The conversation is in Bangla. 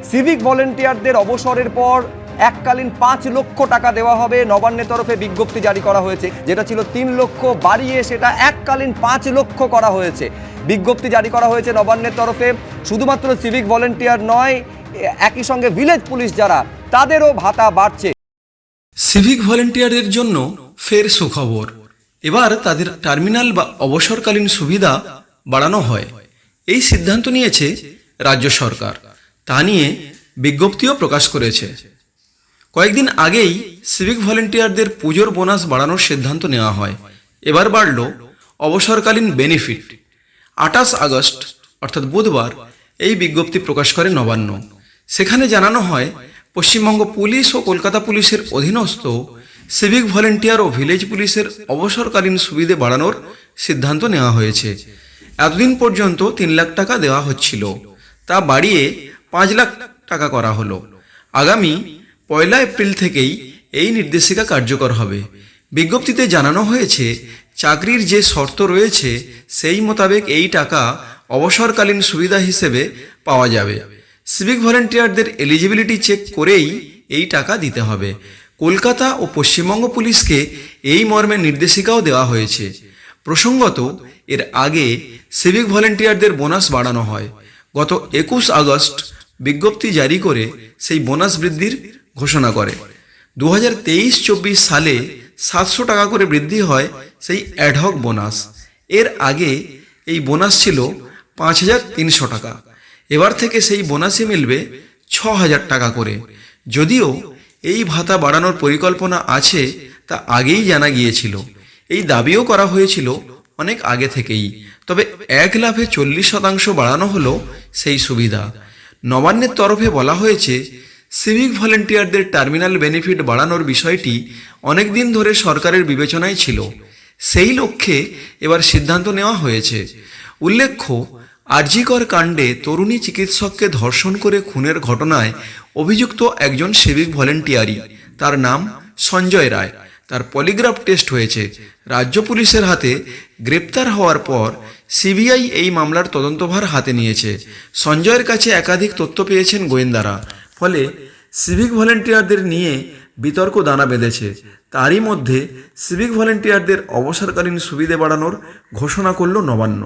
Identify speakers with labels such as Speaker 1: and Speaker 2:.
Speaker 1: সিভিক ভলেন্টিয়ারদের অবসরের পর এককালীন 5 লক্ষ টাকা দেওয়া হবে। নবান্নের তরফে বিজ্ঞপ্তি জারি করা হয়েছে, যেটা ছিল 3 লক্ষ বাড়িয়ে সেটা এককালীন 5 লক্ষ করা হয়েছে। বিজ্ঞপ্তি জারি করা হয়েছে নবান্নের তরফে। শুধুমাত্র সিভিক ভলেন্টিয়ার নয়, একই সঙ্গে ভিলেজ পুলিশ যারা, তাদেরও ভাতা বাড়ছে।
Speaker 2: সিভিক ভলেন্টিয়ারদের জন্য ফের সুখবর। এবার তাদের টার্মিনাল বা অবসরকালীন সুবিধা বাড়ানো হয়। এই সিদ্ধান্ত নিয়েছে রাজ্য সরকার। তা নিয়ে বিজ্ঞপ্তিও প্রকাশ করেছে। কয়েকদিন আগেই সিভিক ভলেন্টিয়ারদের পুজোর বোনাস বাড়ানোর সিদ্ধান্ত নেওয়া হয়। এবার বাড়ল অবসরকালীন বেনিফিট। 28 আগস্ট অর্থাৎ বুধবার এই বিজ্ঞপ্তি প্রকাশ করে নবান্ন। সেখানে জানানো হয়, পশ্চিমবঙ্গ পুলিশ ও কলকাতা পুলিশের অধীনস্থ সিভিক ভলেন্টিয়ার ও ভিলেজ পুলিশের অবসরকালীন সুবিধে বাড়ানোর সিদ্ধান্ত নেওয়া হয়েছে। এতদিন পর্যন্ত 3 লাখ টাকা দেওয়া হচ্ছিল, তা বাড়িয়ে 5 লাখ টাকা করা হলো। আগামী 1 এপ্রিল থেকেই এই নির্দেশিকা কার্যকর হবে। বিজ্ঞপ্তিতে জানানো হয়েছে, চাকরির যে শর্ত রয়েছে সেই মোতাবেক এই টাকা অবসরকালীন সুবিধা হিসেবে পাওয়া যাবে। সিভিক ভলেন্টিয়ারদের এলিজিবিলিটি চেক করেই এই টাকা দিতে হবে। কলকাতা ও পশ্চিমবঙ্গ পুলিশকে এই মর্মে নির্দেশিকাও দেওয়া হয়েছে। প্রসঙ্গত, এর আগে সিভিক ভলেন্টিয়ারদের বোনাস বাড়ানো হয়। গত 21 আগস্ট বিজ্ঞপ্তি জারি করে সেই বোনাস বৃদ্ধির ঘোষণা করে। 2023-24 সালে 700 টাকা করে বৃদ্ধি হয় সেই অ্যাডহক বোনাস। এর আগে এই বোনাস ছিল 5300 টাকা। এবার থেকে সেই বোনাসই মিলবে 6000 টাকা করে। যদিও এই ভাতা বাড়ানোর পরিকল্পনা আছে তা আগেই জানা গিয়েছিল। এই দাবিও করা হয়েছিল অনেক আগে থেকেই। তবে 1 লাফে 40% বাড়ানো হলো সেই সুবিধা। নবান্নের তরফে বলা হয়েছে, সিভিক ভলেন্টিয়ারদের টার্মিনাল বেনিফিট বাড়ানোর বিষয়টি অনেক দিন ধরে সরকারের বিবেচনায় ছিল। সেই লক্ষ্যে এবার সিদ্ধান্ত নেওয়া হয়েছে। উল্লেখ্য, আরজিকর কাণ্ডে তরুণী চিকিৎসককে ধর্ষণ করে খুনের ঘটনায় অভিযুক্ত একজন সিভিক ভলেন্টিয়ারই। তার নাম সঞ্জয় রায়। তার পলিগ্রাফ টেস্ট হয়েছে। রাজ্য পুলিশের হাতে গ্রেপ্তার হওয়ার পর সিবিআই এই মামলার তদন্তভার হাতে নিয়েছে। সঞ্জয়ের কাছে একাধিক তথ্য পেয়েছেন গোয়েন্দারা। ফলে সিভিক ভলেন্টিয়ারদের নিয়ে বিতর্ক দানা বেঁধেছে। তারই মধ্যে সিভিক ভলেন্টিয়ারদের অবসরকালীন সুবিধে বাড়ানোর ঘোষণা করল নবান্ন।